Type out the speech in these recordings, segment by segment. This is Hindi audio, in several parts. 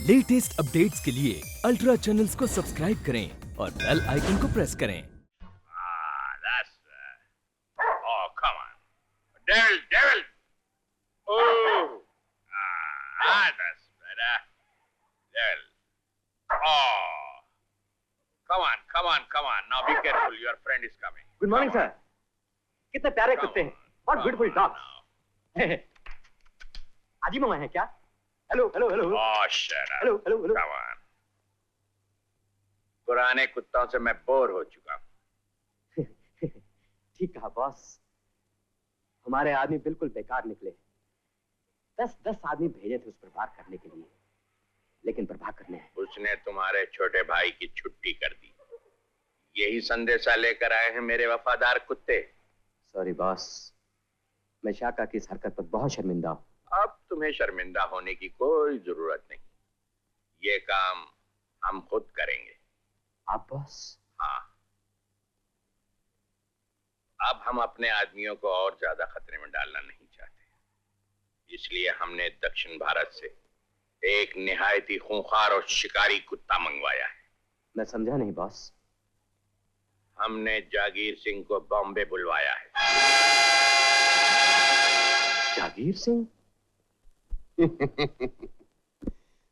लेटेस्ट अपडेट्स के लिए अल्ट्रा चैनल्स को सब्सक्राइब करें और बेल आइकन को प्रेस करें। That's oh, come on. Devil. Oh. That's better. Devil. Oh. Come on. Now be careful. Your friend is coming. Good morning sir. कितने प्यारे कुत्ते हैं। What beautiful dogs. आजी मामा है क्या? Hello. Oh, shut up. Hello. Come on. पुराने कुत्तों से मैं बोर हो चुका हूँ। ठीक कहा बॉस। हमारे आदमी बिल्कुल बेकार निकले। 10 आदमी भेजे थे उस पर वार करने के लिए, लेकिन प्रभाकर ने उसने तुम्हारे छोटे भाई की छुट्टी कर दी। यही संदेशा लेकर आए हैं मेरे वफादार कुत्ते। सॉरी बॉस, मैं शाका की इस हरकत पर बहुत शर्मिंदा हूँ। अब तुम्हें शर्मिंदा होने की कोई जरूरत नहीं। ये काम हम खुद करेंगे। आप बॉस? हाँ। अब हम अपने आदमियों को और ज्यादा खतरे में डालना नहीं चाहते, इसलिए हमने दक्षिण भारत से एक निहायत ही खूंखार और शिकारी कुत्ता मंगवाया है। मैं समझा नहीं बॉस। हमने जागीर सिंह को बॉम्बे बुलवाया है। जागीर सिंह?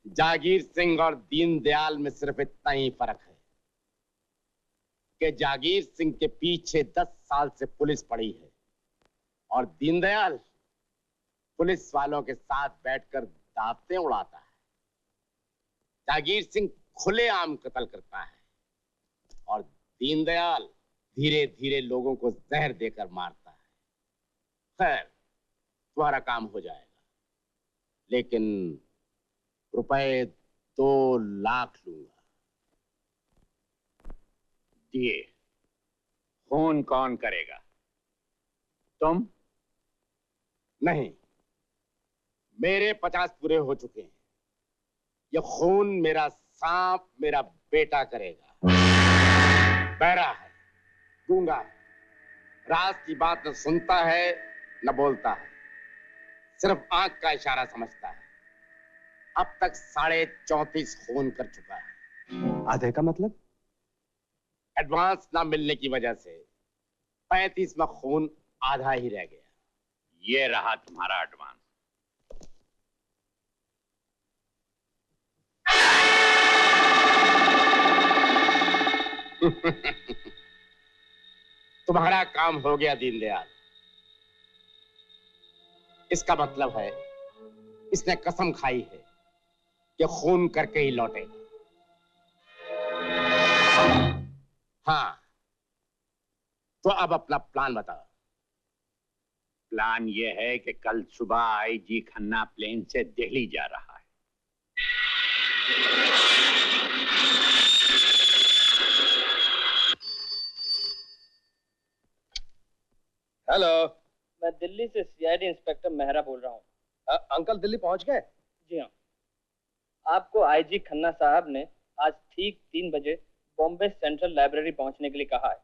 जागीर सिंह और दीनदयाल में सिर्फ इतना ही फर्क है कि जागीर सिंह के पीछे 10 साल से पुलिस पड़ी है और दीनदयाल पुलिस वालों के साथ बैठकर दावतें उड़ाता है। जागीर सिंह खुलेआम कत्ल करता है और दीनदयाल धीरे धीरे लोगों को जहर देकर मारता है। खैर, तुम्हारा काम हो जाएगा, लेकिन रुपए 2 लाख लूंगा। दिए। खून कौन करेगा? तुम? नहीं, मेरे 50 पूरे हो चुके हैं। ये खून मेरा सांप, मेरा बेटा करेगा। बहरा है, गूंगा है, राज की बात न सुनता है न बोलता है, सिर्फ आंख का इशारा समझता है। अब तक 34.5 खून कर चुका है। आधे का मतलब? एडवांस ना मिलने की वजह से 35वां खून आधा ही रह गया। ये रहा तुम्हारा एडवांस। तुम्हारा काम हो गया दीनदयाल। इसका मतलब है इसने कसम खाई है कि खून करके ही लौटेगा। हाँ, तो अब अपना प्लान बताओ। प्लान ये है कि कल सुबह आईजी खन्ना प्लेन से दिल्ली जा रहा है। हेलो, मैं दिल्ली से सीआईडी इंस्पेक्टर मेहरा बोल रहा हूँ। अंकल दिल्ली पहुंच गए? जी हाँ, आपको आईजी खन्ना साहब ने आज ठीक 3 बजे बॉम्बे सेंट्रल लाइब्रेरी पहुंचने के लिए कहा है।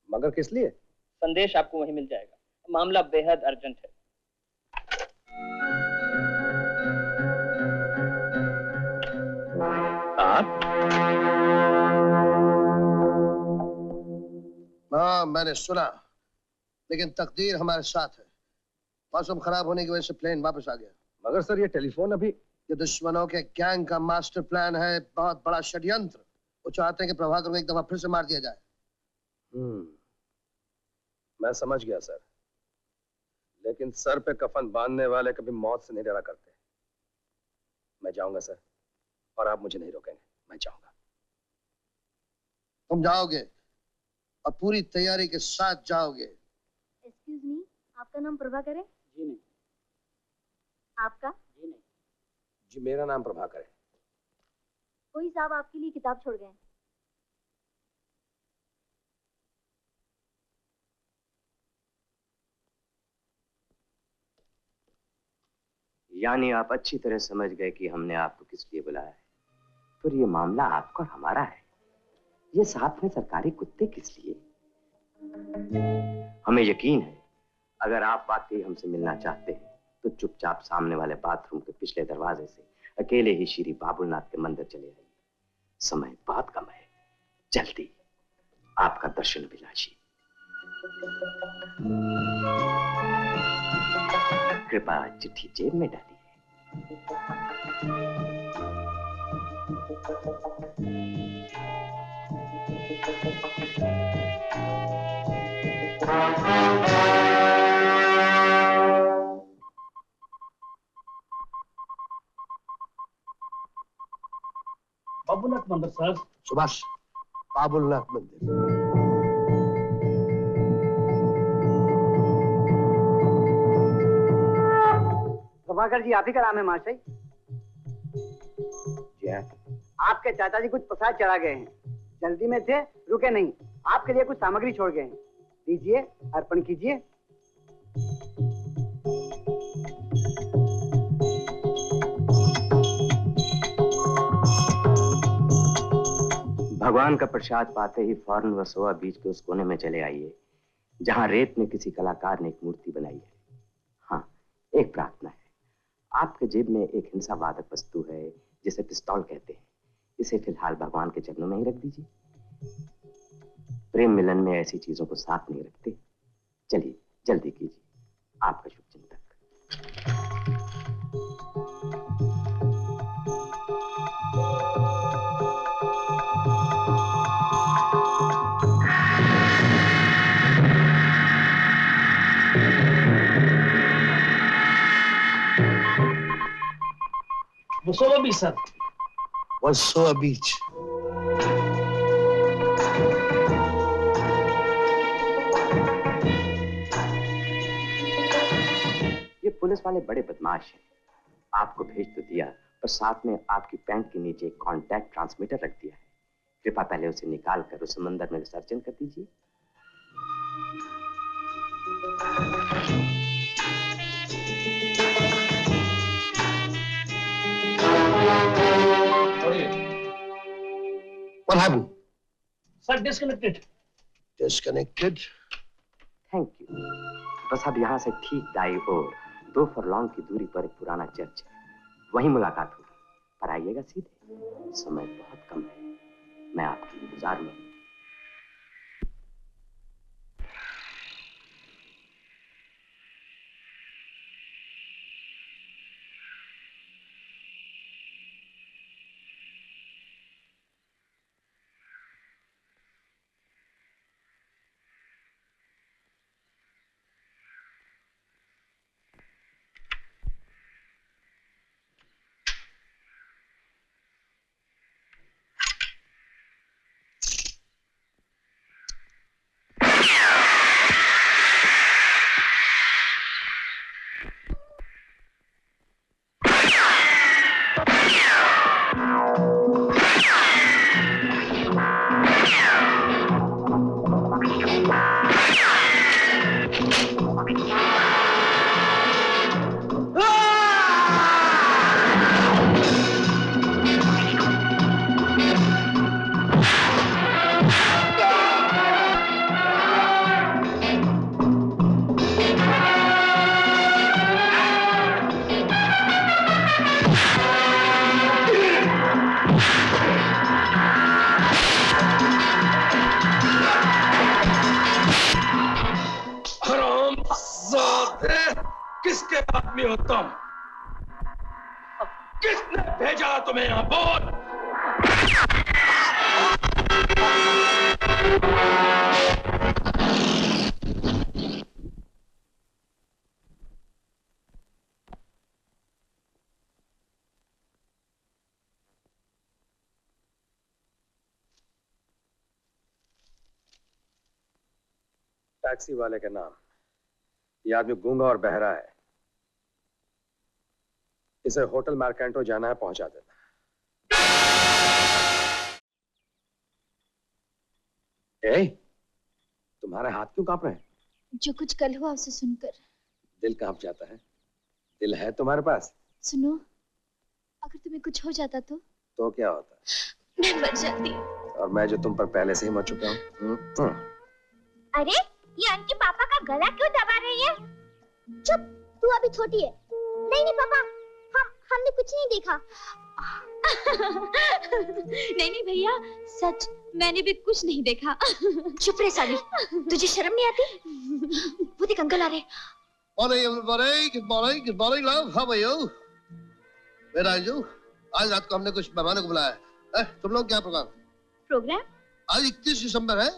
मगर किस लिए? संदेश आपको वहीं मिल जाएगा। मामला बेहद अर्जेंट है। आप? हाँ, मैंने सुना, लेकिन तकदीर हमारे साथ है। मौसम खराब होने की वजह से प्लेन वापस आ गया। मगर सर, ये टेलीफोन अभी... ये दुश्मनों के गैंग का मास्टर प्लान है, बहुत बड़ा षड्यंत्र। वो चाहते हैं कि प्रभाकर को एक दफा फिर से मार दिया जाए। मैं समझ गया सर, लेकिन सर पे कफन बांधने वाले कभी मौत से नहीं डरा करते। मैं जाऊंगा सर, और आप मुझे नहीं रोकेंगे। मैं जाऊंगा। तुम जाओगे और पूरी तैयारी के साथ जाओगे। एक्सक्यूज मी, आपका नाम प्रभाकर है? जी नहीं। आपका? जी नहीं। जी, मेरा नाम प्रभाकर है। कोई साहब आपके लिए किताब छोड़ गए। यानी आप अच्छी तरह समझ गए कि हमने आपको किस लिए बुलाया है। फिर ये मामला आपका और हमारा है। ये साथ में सरकारी कुत्ते किस लिए? हमें यकीन है, अगर आप वाकई हमसे मिलना चाहते हैं तो चुपचाप सामने वाले बाथरूम के पिछले दरवाजे से अकेले ही श्री बाबुलनाथ के मंदिर चले आइए। समय बहुत कम है, जल्दी। आपका दर्शन अभिलाषी। कृपा चिट्ठी जेब में डालिए। बाबूनाथ मंदिर सर। सुभाष, बाबुलनाथ मंदिर। प्रभाकर जी, आप ही का नाम है महाशय? जी हाँ। आपके चाचा जी कुछ प्रसाद चढ़ा गए हैं, जल्दी में थे, रुके नहीं। आपके लिए कुछ सामग्री छोड़ गए हैं, लीजिए, अर्पण कीजिए। भगवान का प्रसाद पाते ही फौरन वर्सोवा बीच के उस कोने में चले आइए जहां रेत में किसी कलाकार ने एक मूर्ति बनाई है। हाँ, एक प्रार्थना है। आपके जेब में एक हिंसावादक वस्तु है जिसे पिस्तौल कहते हैं। इसे फिलहाल भगवान के चरणों में ही रख दीजिए। प्रेम मिलन में ऐसी चीजों को साथ नहीं रखते। चलिए जल्दी कीजिए। आपका शुभ चिंतक। वर्सोवा बीच सर। वर्सोवा बीच। ये पुलिस वाले बड़े बदमाश हैं। आपको भेज तो दिया, पर साथ में आपकी पैंट के नीचे एक कॉन्टैक्ट ट्रांसमीटर रख दिया है। कृपया पहले उसे निकाल कर उस समंदर में विसर्जन कर दीजिए। What happened? Sir disconnected. Disconnected. Thank you. बस अब यहाँ से ठीक दाई ओर 2 फरलॉन्ग की दूरी पर एक पुराना चर्च है, वहीं मुलाकात होगी। पर आइएगा सीधे, समय बहुत कम है। मैं आपकी इंतजार में हूँ। किसके आदमी हो तुम? किसने भेजा तुम्हें यहां? बोल। टैक्सी वाले का नाम। यह आदमी गूंगा और बहरा है। इसे होटल मार्केंटो जाना है, पहुंचा देना। ए, तुम्हारे हाथ क्यों कांप रहे हैं? जो कुछ कल हुआ उसे सुनकर दिल कांप जाता है। दिल है तुम्हारे पास? सुनो, अगर तुम्हें कुछ हो जाता तो क्या होता? मैं मर जाती। और मैं जो तुम पर पहले से ही मर चुका हूँ। अरे ये आंटी पापा का गला क्यों दबा रही है? चुप, तू अभी छोटी है। नहीं नहीं पापा, हमने कुछ नहीं देखा। नहीं नहीं भैया, सच मैंने भी कुछ नहीं देखा। चुप रहे साली, तुझे शर्म नहीं आती? वो देख अंकल आ रहे। Morning everybody, good morning love, how are you? Where are you? आज रात को हमने कुछ मेहमानों को बुलाया है। तुम लोग क्या प्रोग्राम? आज 31 दिसंबर है।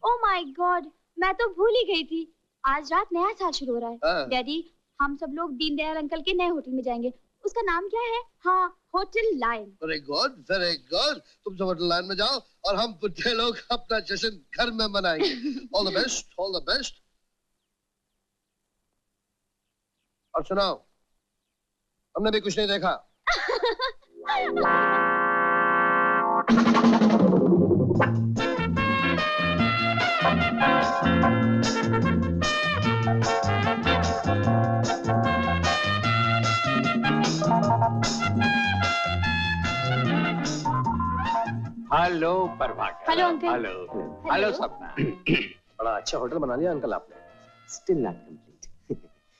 ओह माय गॉड, मैं तो भूल ही गई थी। आज रात नया साल शुरू हो रहा है। डैडी, हम सब लोग दीनदयाल अंकल के नए होटल में जाएंगे। उसका नाम क्या है? हाँ, hotel Lion. Very good, very good. तुम सब होटल लायन में जाओ और हम बुढ़े लोग अपना जश्न घर में मनाएंगे। All the best, all the best. अब सुनाओ, हमने भी कुछ नहीं देखा। Hello Prabhakar. Hello uncle. Hello hello सपना। बड़ा अच्छा होटल बना लिया अंकल आपने। Still not complete.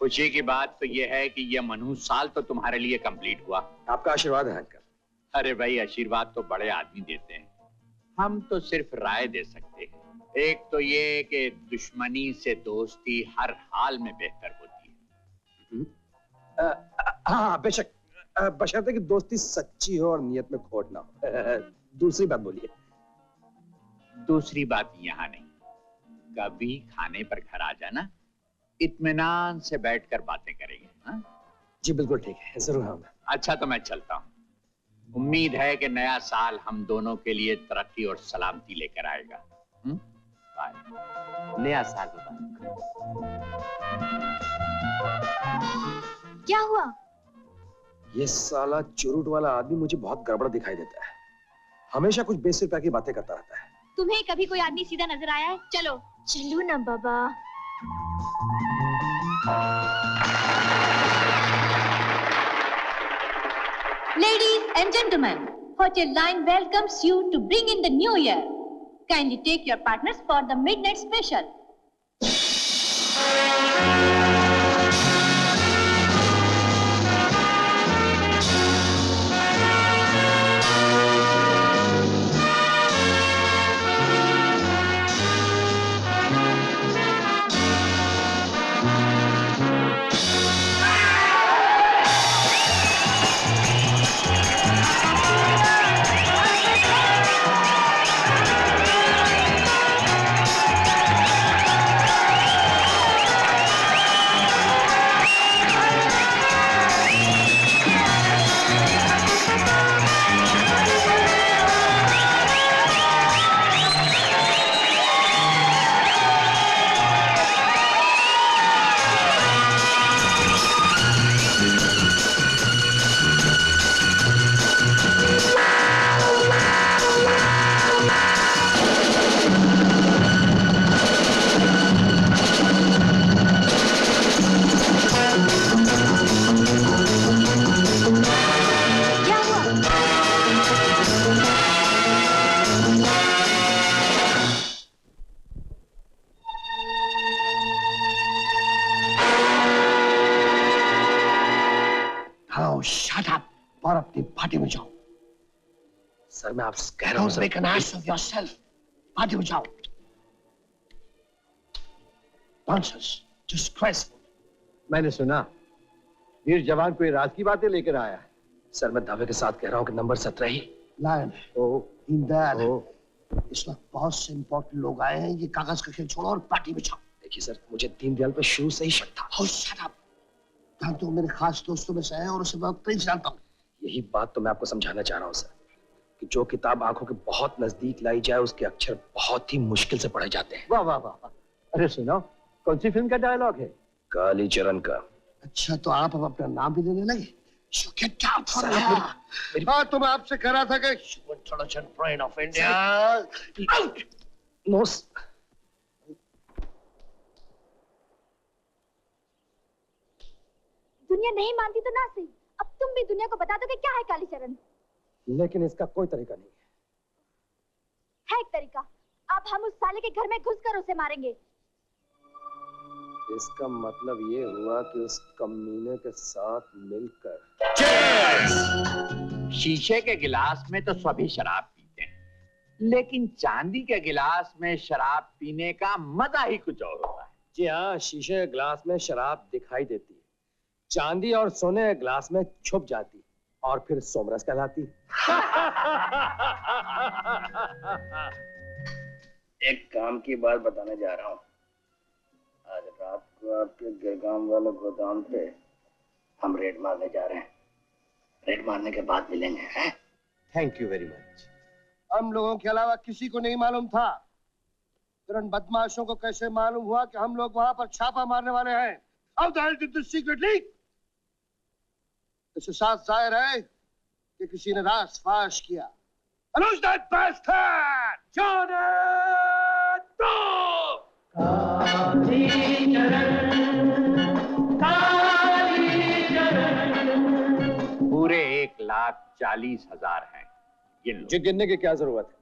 खुशी की बात तो ये है कि ये मनहूस साल तो तुम्हारे लिए कंप्लीट हुआ। आपका आशीर्वाद है अंकल। अरे भाई, आशीर्वाद तो बड़े आदमी देते हैं, हम तो सिर्फ राय दे सकते हैं। एक तो ये कि दुश्मनी से दोस्ती हर हाल में बेहतर होती है। हाँ बेशक, बशर्ते कि दोस्ती सच्ची हो और नियत में खोट ना हो। दूसरी बात बोलिए। दूसरी बात यहाँ नहीं, कभी खाने पर घर आ जाना, इत्मीनान से बैठकर बातें करेंगे। हाँ? जी बिल्कुल ठीक है, जरूर आऊंगा। अच्छा तो मैं चलता हूँ। उम्मीद है कि नया साल हम दोनों के लिए तरक्की और सलामती लेकर आएगा। बाय। नया साल मुबारक। क्या हुआ? ये साला चुरुट वाला आदमी मुझे बहुत गड़बड़ दिखाई देता है। हमेशा कुछ बेसिर रुपए की बातें करता रहता है। तुम्हें कभी कोई आदमी सीधा नजर आया है? चलो चलो ना बाबा। Ladies and gentlemen, Hotel Line welcomes you to bring in the new year. Kindly take your partners for the midnight special. Shut up और अपनी पार्टी में जाओ। सर मैं आपसे कह रहा हूँ sir. Don't make an ass of yourself. Party में जाओ। Nonsense, disgraceful. मैंने सुना वीर जवान कोई राज की बातें लेकर आया है। सर मैं दावे के साथ कह रहा हूँ कि नंबर 17 ही। लायन, दीनदयाल, इस वक्त बहुत से इंपॉर्टेंट लोग आए हैं। ये कागज का खेल छोड़ो और पार्टी में जाओ। देखिए सर, मुझे दीनदयाल पे शुरू से ही शक था। Oh, shut up. जानते हो मेरे खास दोस्तों में से है और उसे बहुत करीब जानता हूँ। यही बात तो मैं आपको समझाना चाह रहा हूँ सर, कि जो किताब आंखों के बहुत नजदीक लाई जाए उसके अक्षर बहुत ही मुश्किल से पढ़े जाते हैं। वाह वाह वाह। अरे सुनो, कौन सी फिल्म का डायलॉग है? कालीचरण का। अच्छा तो आप अब अपना नाम भी लेने लगे? So get out from here. हाँ, तो मैं आपसे कह रहा था कि intelligent brain of India. No. दुनिया नहीं मानती तो ना सही, अब तुम भी दुनिया को बता दो कि क्या है कालीचरण। लेकिन इसका कोई तरीका नहीं है एक तरीका। अब हम उस साले के घर में घुसकर उसे मारेंगे। इसका मतलब ये हुआ कि उस कमीने के साथ मिलकर। शीशे के गिलास में तो सभी शराब पीते हैं, लेकिन चांदी के गिलास में शराब पीने का मजा ही कुछ और होता है। जी हाँ, शीशे के गिलास में शराब दिखाई देती है, चांदी और सोने के गिलास में छुप जाती और फिर सोमरस कहलाती। एक काम की बात बताने जा रहा हूँ। आज रात को आपके गिरगांव वाले गोदाम पे हम रेड मारने जा रहे हैं। रेड मारने के बाद मिलेंगे, हैं? Thank you very much. हम लोगों के अलावा किसी को नहीं मालूम था, फिर उन बदमाशों को कैसे मालूम हुआ कि हम लोग वहां पर छापा मारने वाले हैं? How the hell did this secret leak? इससे साफ जाहिर है कि किसी ने राज फाश किया। And who's that bastard? Johnny Depp! पूरे 1,40,000 हैं। जी गिनने की क्या जरूरत है?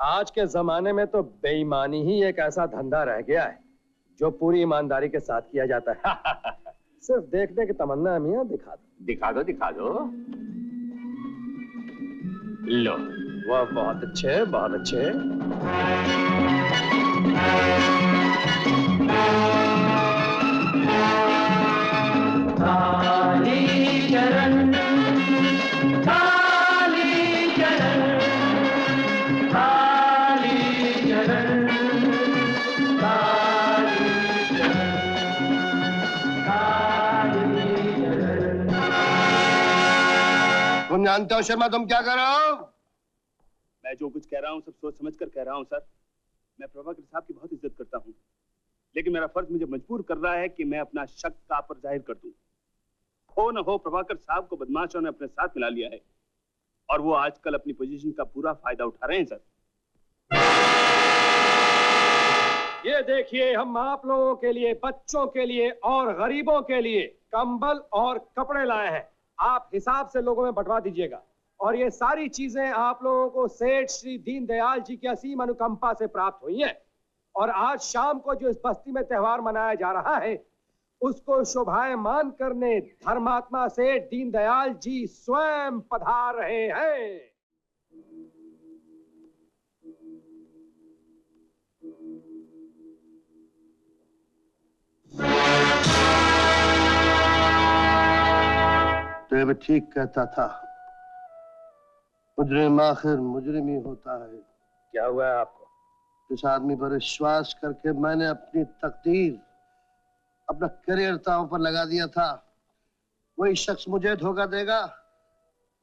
आज के जमाने में तो बेईमानी ही एक ऐसा धंधा रह गया है जो पूरी ईमानदारी के साथ किया जाता है। सिर्फ देखने की तमन्ना है मियां, दिखा दो। दिखा दो, दिखा दो। लो। वाह, बहुत अच्छे, बहुत अच्छे। तुम जानते हो शर्मा तुम क्या कर रहे हो? मैं जो कुछ कह रहा हूँ सब सोच समझ कर कह रहा हूँ सर। मैं प्रभाकर साहब की बहुत इज्जत करता हूँ, लेकिन मेरा फर्ज मुझे मजबूर कर रहा है कि मैं अपना शक आप पर जाहिर कर दूं। हो न हो प्रभाकर साहब को बदमाशों ने अपने साथ मिला लिया है और वो आजकल अपनी पोजीशन का पूरा फायदा उठा रहे हैं सर। ये देखिए, हम आप लोगों के लिए, बच्चों के लिए और गरीबों के लिए कंबल और कपड़े लाए हैं। आप हिसाब से लोगों में बंटवा दीजिएगा और ये सारी चीजें आप लोगों को सेठ श्री दीनदयाल जी की असीम अनुकंपा से प्राप्त हुई हैं। और आज शाम को जो इस बस्ती में त्योहार मनाया जा रहा है उसको शोभायमान करने धर्मात्मा सेठ दीनदयाल जी स्वयं पधार रहे हैं। तो ये ठीक कहता था, मुजरिम आखिर मुजरिम ही होता है। क्या हुआ है आपको? इस आदमी पर विश्वास करके मैंने अपनी तकदीर, अपना करियर दांव पर लगा दिया था। वही शख्स मुझे धोखा देगा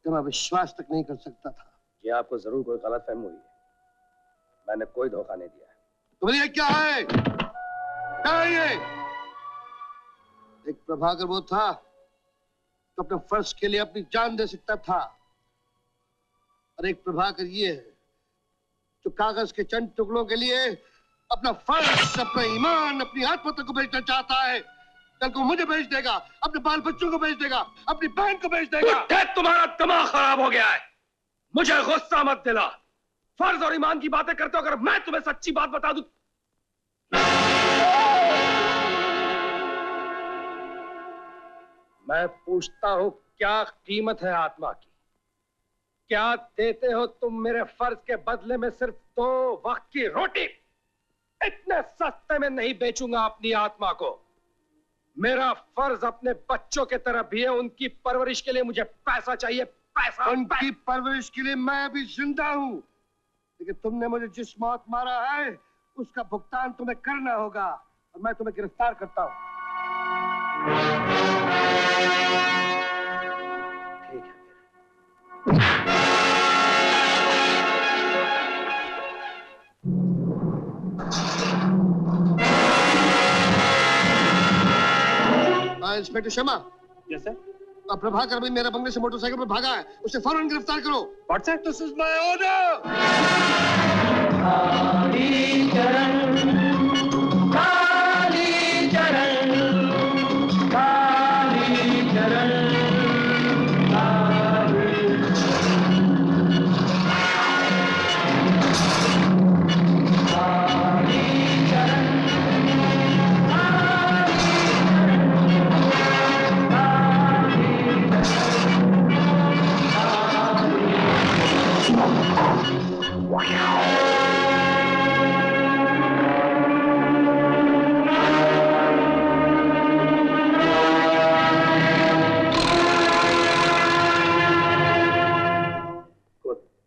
कि मैं विश्वास तक नहीं कर सकता था। ये आपको जरूर कोई गलतफहमी हुई है, मैंने कोई धोखा नहीं दिया है। तो ये क्या है? क्या है ये? एक प्रभाकर वो था तो अपने फर्ज के लिए अपनी जान दे सकता था, और एक प्रभाकर ये है जो कागज के चंद टुकड़ों के लिए अपना फर्ज, अपना ईमान, अपनी आत्महत्या को बेचना चाहता है। कल को मुझे बेच देगा, अपने बाल बच्चों को बेच देगा, अपनी बहन को बेच देगा। तुम्हारा दिमाग खराब हो गया है, मुझे गुस्सा मत दिला। फर्ज और ईमान की बातें करते हो, अगर मैं तुम्हें सच्ची बात बता दूं। मैं पूछता हूं, क्या कीमत है आत्मा की? क्या देते हो तुम मेरे फर्ज के बदले में? सिर्फ 2 वक्त की रोटी। इतने सस्ते में नहीं बेचूंगा अपनी आत्मा को। मेरा फर्ज अपने बच्चों के तरह भी है, उनकी परवरिश के लिए मुझे पैसा चाहिए, पैसा। उनकी परवरिश के लिए मैं अभी जिंदा हूं, लेकिन तुमने मुझे जिस मौत मारा है उसका भुगतान तुम्हें करना होगा, और मैं तुम्हें गिरफ्तार करता हूं। ठीक है। इंस्पेक्टर शर्मा। Yes sir. अब प्रभाकर भी मेरे बंगले से मोटरसाइकिल पर भागा है, उसे फौरन गिरफ्तार करो। What sir? This is my order.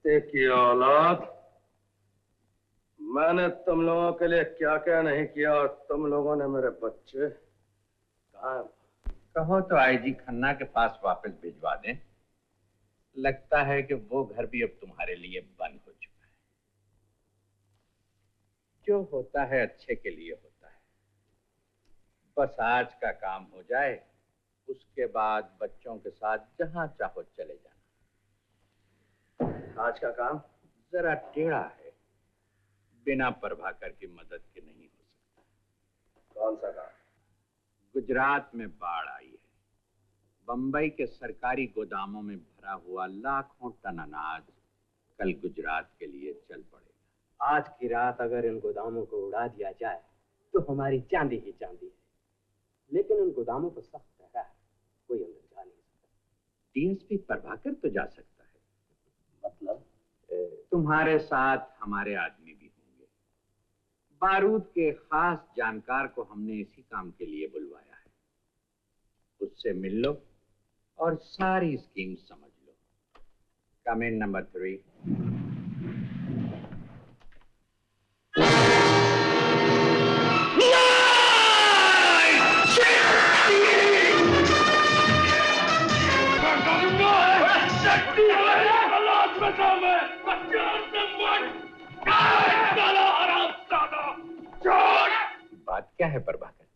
कुत्ते की औलाद, मैंने तुम लोगों के लिए क्या क्या नहीं किया और तुम लोगों ने मेरे बच्चे कहाँ? कहो तो आईजी खन्ना के पास वापस भिजवा दें। लगता है कि वो घर भी अब तुम्हारे लिए बंद हो चुका है। जो होता है अच्छे के लिए होता है। बस आज का काम हो जाए, उसके बाद बच्चों के साथ जहां चाहो चले जाना। आज का काम जरा टेढ़ा है, बिना प्रभाकर की मदद के नहीं हो सकता। कौन सा काम? गुजरात में बाढ़ आई है। बंबई के सरकारी गोदामों में भरा हुआ लाखों टन अनाज कल गुजरात के लिए चल पड़ेगा। आज की रात अगर इन गोदामों को उड़ा दिया जाए तो हमारी चांदी ही चांदी है, लेकिन उन गोदामों पर सख्त पहरा है, कोई अंदर जा नहीं सकता। डीएसपी प्रभाकर तो जा सकता है। मतलब? तुम्हारे साथ हमारे आदमी भी होंगे। बारूद के खास जानकार को हमने इसी काम के लिए बुलवाया है। उससे मिल लो और सारी स्कीम समझ लो। Comment number 3। बात क्या है प्रभाकर?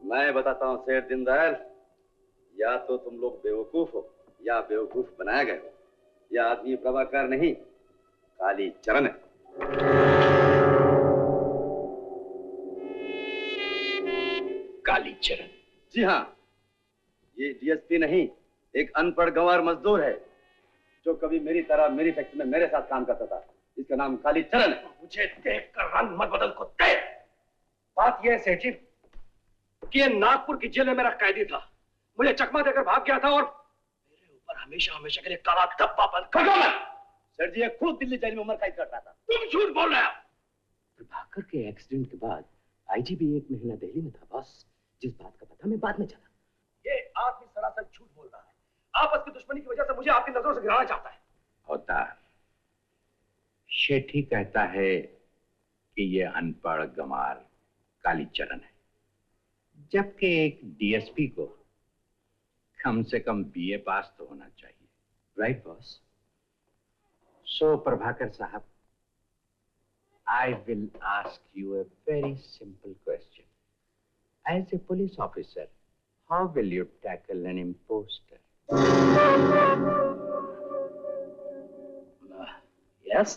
मैं बताता हूँ शेर दीनदयाल, या तो तुम लोग बेवकूफ हो या बेवकूफ बनाए गए हो। यह आदमी प्रभाकर नहीं, कालीचरण है। कालीचरण? जी हाँ, ये डीएसपी नहीं, एक अनपढ़ गंवार मजदूर है जो कभी मेरी तरह मेरी फैक्ट्री में मेरे साथ काम करता था। इसका नाम कालीचरण है। मुझे देखकर रंग मत बदल कुत्ते। बात यह है सेठ जी कि ये नागपुर की जेल में मेरा कैदी था। मुझे चकमा देकर भाग गया था और मेरे ऊपर हमेशा हमेशा के लिए काला धब्बा बंद कर दो। सर जी, खुद दिल्ली जेल में उम्र कैद कर रहा था। तुम झूठ बोल रहे हो। प्रभाकर के एक्सीडेंट के बाद आईजी भी 1 महीना दिल्ली में था बॉस। जिस बात का पता मैं बाद में चला। ये आदमी सरासर झूठ बोल रहा है। आपस की दुश्मनी की वजह से मुझे आपकी नजरों से गिराना चाहता है। होता शेठी कहता है कि ये अनपढ़ गंवार कालीचरण है, जबकि एक डीएसपी को कम से कम बीए पास तो होना चाहिए। Right boss? सो प्रभाकर साहब, I will ask you a very simple question. As a police officer, how will you tackle an imposter? Yes?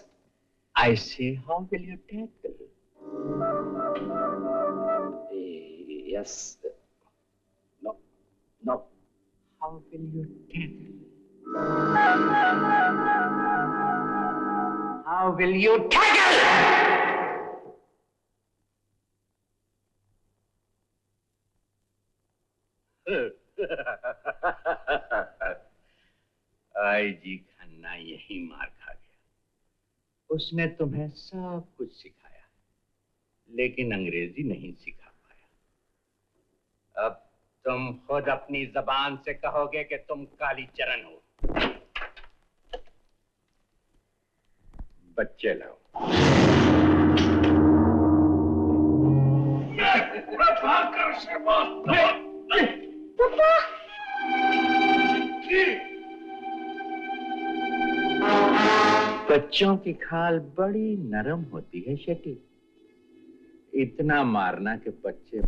I say, how will you tackle? Yes. No. No. How will you tackle? How will you tackle? IG Khanna यही मार खा गया। उसने तुम्हें सब कुछ सिखाया, लेकिन अंग्रेजी नहीं सिखा पाया। अब तुम खुद अपनी जबान से कहोगे कि तुम कालीचरण हो। बच्चे लाओ। बच्चों की खाल बड़ी नरम होती है शेटी। इतना मारना कि बच्चे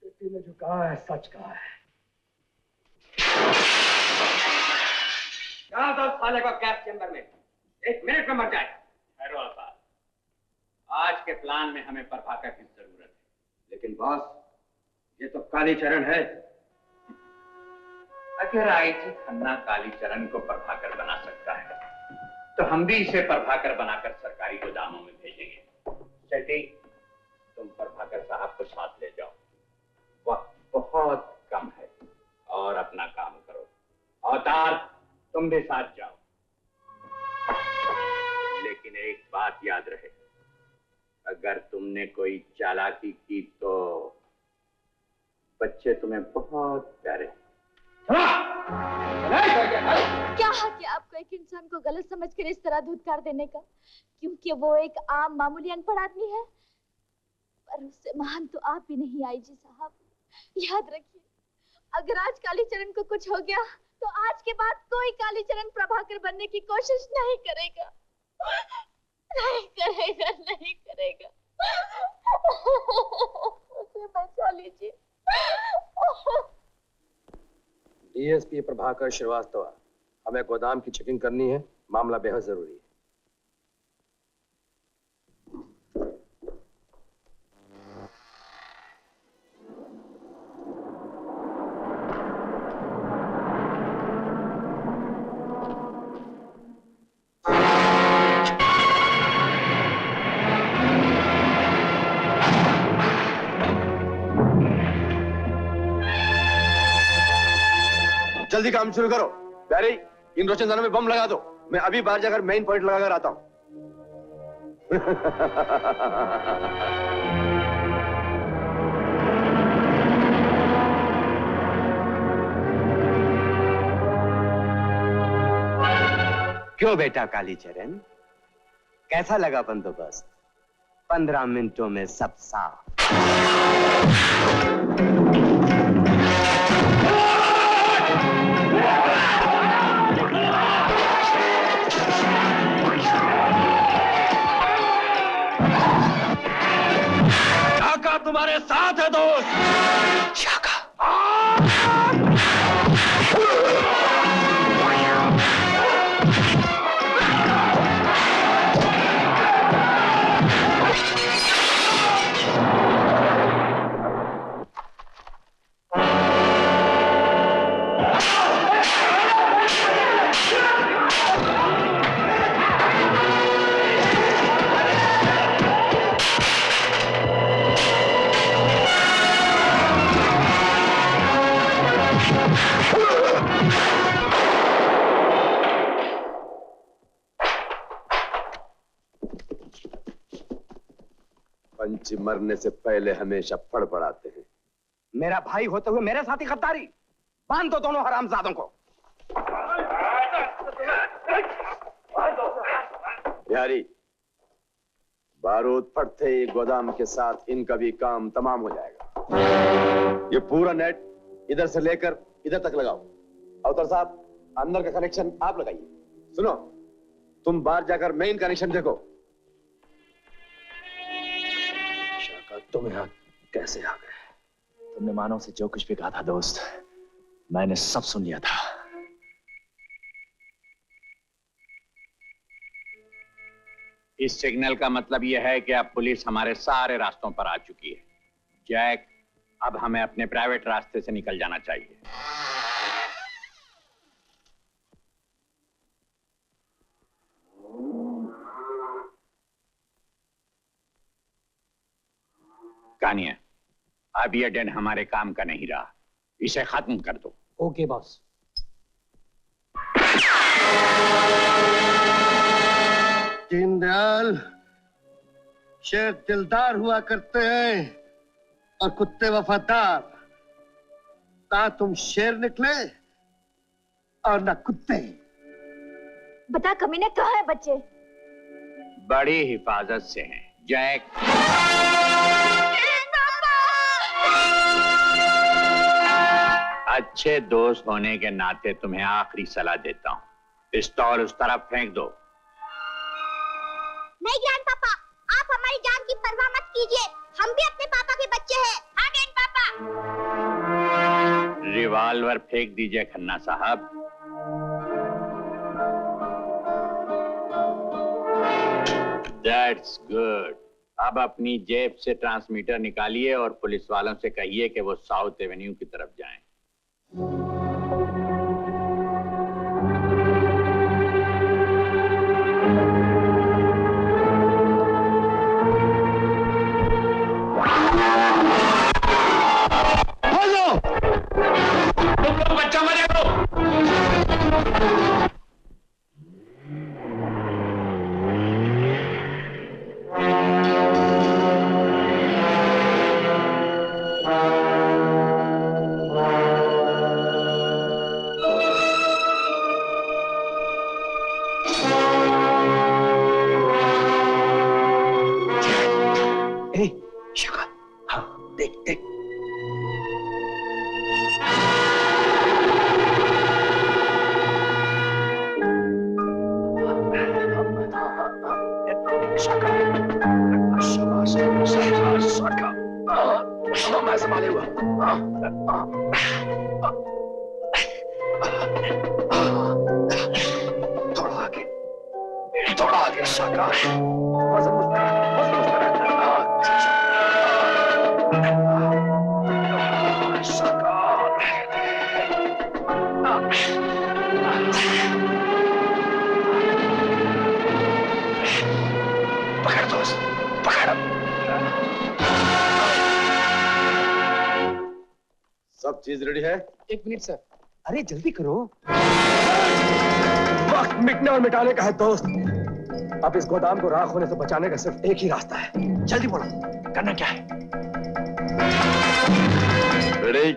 शेट्टी ने जो कहा है सच कहा है। डाल दो साले को गैस चेंबर में, 1 मिनट में मर जाए। आज के प्लान में हमें प्रभाकर की जरूरत है। लेकिन बॉस, ये तो कालीचरण है। अगर आईजी खन्ना कालीचरण को प्रभाकर बना सकता है, तो हम भी इसे प्रभाकर बनाकर सरकारी गोदामों में भेजेंगे। शेट्टी, तुम प्रभाकर साहब को साथ ले जाओ। वक्त बहुत कम है तुम भी साथ जाओ, लेकिन एक बात याद रहे, अगर तुमने कोई चालाकी की तो बच्चे तुम्हें बहुत प्यारे। क्या हक है आपको एक इंसान को गलत समझकर इस तरह धुतकार देने का, क्योंकि वो एक आम मामूली अनपढ़ आदमी है? पर उससे महान तो आप ही नहीं आईजी साहब। याद रखिए, अगर आज कालीचरण को कुछ हो गया तो आज के बाद कोई कालीचरण प्रभाकर बनने की कोशिश नहीं करेगा। नहीं करेगा, नहीं करेगा। उसे बचा लीजिए। डीएसपी प्रभाकर श्रीवास्तव, हमें गोदाम की चेकिंग करनी है, मामला बेहद जरूरी है। जल्दी काम शुरू करो। प्यारी, इन रोशनदानों में बम लगा दो। मैं अभी बाहर जाकर मेन पॉइंट लगाकर आता हूं। क्यों बेटा कालीचरण, कैसा लगा बंदोबस्त? 15 मिनटों में सब साफ। तुम्हारे साथ है दोस्त। शाका। पंच मरने से पहले हमेशा फड़फड़ाते हैं। मेरा भाई होते हुए मेरे साथ ही गद्दारी। बांध दो दोनों हरामजादों को। बिहारी, बारूद फटते ही गोदाम के साथ इनका भी काम तमाम हो जाएगा। ये पूरा नेट इधर से लेकर इधर तक लगाओ। अवतार साहब, अंदर का कनेक्शन आप लगाइए। सुनो, तुम बाहर जाकर मेन कनेक्शन देखो। तुम यहाँ कैसे आ गए? तुमने मानव से जो कुछ भी कहा था दोस्त, मैंने सब सुन लिया था। इस सिग्नल का मतलब यह है कि अब पुलिस हमारे सारे रास्तों पर आ चुकी है। जैक, अब हमें अपने प्राइवेट रास्ते से निकल जाना चाहिए। कानिया, अब यह डेन हमारे काम का नहीं रहा, इसे खत्म कर दो। Okay boss. दीनदयाल, शेर दिलदार हुआ करते हैं और कुत्ते वफादार। कहा तुम शेर निकले और न कुत्ते। बता कमीने कहाँ है बच्चे? बड़ी हिफाजत से हैं। जैक, अच्छे दोस्त होने के नाते तुम्हें आखिरी सलाह देता हूँ, पिस्तौल उस तरफ फेंक दो। नहीं ग्रैंड पापा, आप हमारी जान की परवाह मत कीजिए, हम भी अपने पापा के बच्चे हैं। हाँ ग्रैंड पापा। रिवॉल्वर फेंक दीजिए खन्ना साहब। That's good. अब अपनी जेब से ट्रांसमीटर निकालिए और पुलिस वालों से कहिए कि वो साउथ एवेन्यू की तरफ जाएं। तुम लोग बच्चा मरे हो। थोड़ा आगे शाका। वजन मुझ पर शाका। पकड़ दोस्त, पकड़। सब चीज रेडी है? 1 मिनट सर। अरे जल्दी करो, वक्त मिटने और मिटाने का है दोस्त। अब इस गोदाम को राख होने से बचाने का सिर्फ एक ही रास्ता है। जल्दी बोलो, करना क्या है? रेडी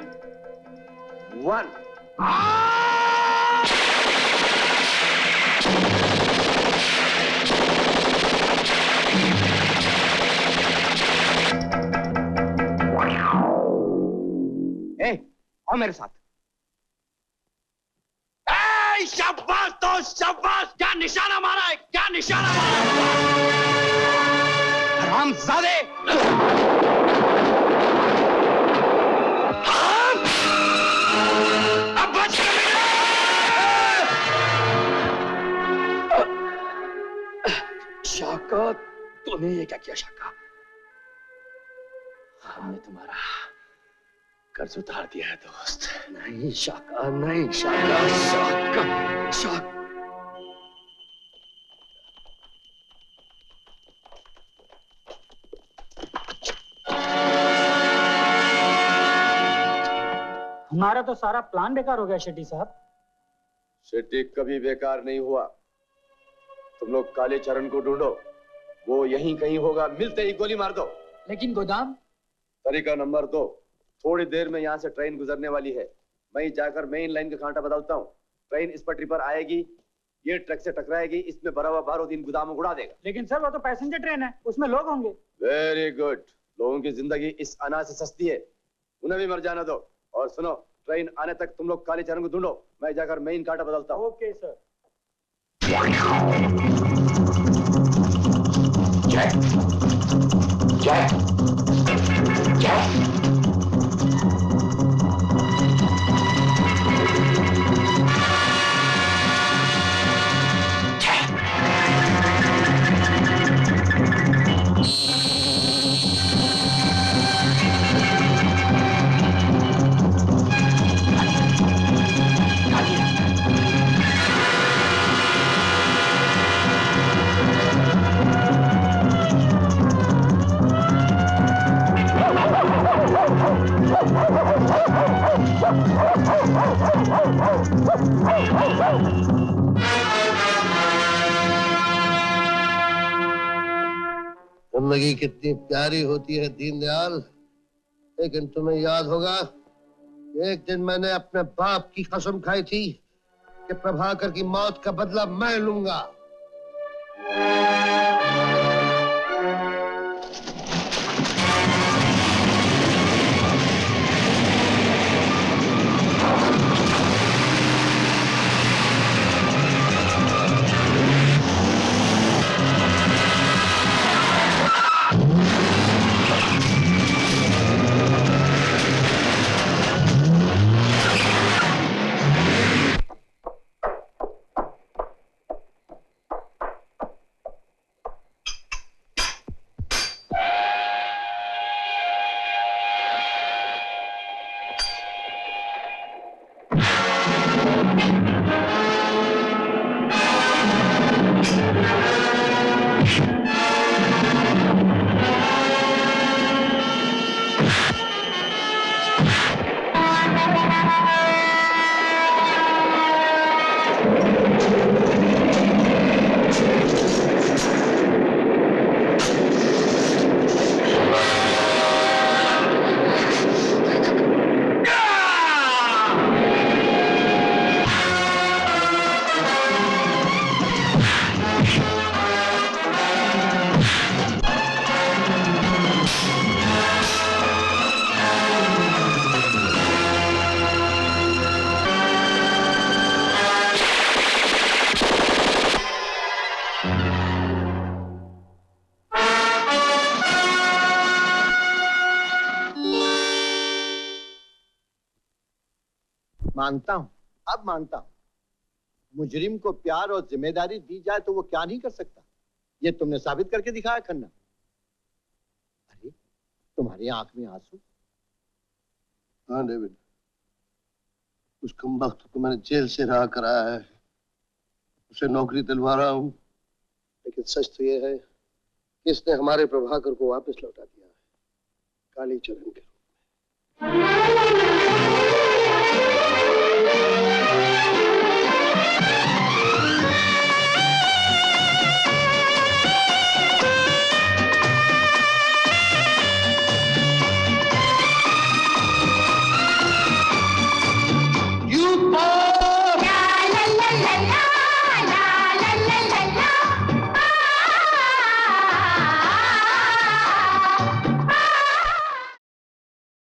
1। आओ मेरे साथ। शाबाश दोस्त, शाबाश। क्या निशाना मारा है, क्या निशाना मारा है। हरामजादे। अब बच के शाका, तूने ये क्या किया शाका? हमने तुम्हारा कर्ज उतार दिया है दोस्त। नहीं शाका, नहीं शाका, शाका, शाका। हमारा तो सारा प्लान बेकार हो गया शेट्टी साहब। शेट्टी कभी बेकार नहीं हुआ। तुम लोग काले चरण को ढूंढो, वो यहीं कहीं होगा, मिलते ही गोली मार दो। लेकिन गोदाम? तरीका नंबर 2, थोड़ी देर में यहाँ से ट्रेन गुजरने वाली है। मैं जाकर मेन लाइन का कांटा बताता हूँ। ट्रेन इस पटरी पर आएगी, ये ट्रक से टकराएगी, इसमें भरा हुआ बारूद इन गोदामों को उड़ा देगा। लेकिन सर वो तो पैसेंजर ट्रेन है, उसमें लोग होंगे। Very good. लोगों की जिंदगी इस अनाज से सस्ती है, उन्हें भी मर जाना दो। और सुनो, ट्रेन आने तक तुम लोग काले चरण को ढूंढो, मैं जाकर मेन कांटा बदलता हूँ। Okay sir. जय जय जय। जिंदगी कितनी प्यारी होती है दीनदयाल, लेकिन तुम्हें याद होगा एक दिन मैंने अपने बाप की कसम खाई थी कि प्रभाकर की मौत का बदला मैं लूंगा। मानता हूं, अब मानता हूं। मुजरिम को प्यार और जिम्मेदारी दी जाए तो वो क्या नहीं कर सकता, ये तुमने साबित करके दिखाया खन्ना। अरे तुम्हारी आंख में आंसू। हाँ डेविड, उस कमबख्त को मैंने जेल से रहा कराया है, उसे नौकरी दिलवा रहा हूं, लेकिन सच तो ये है कि इसने हमारे प्रभाकर को वापस लौटा दिया है, काली चरण के रूप में।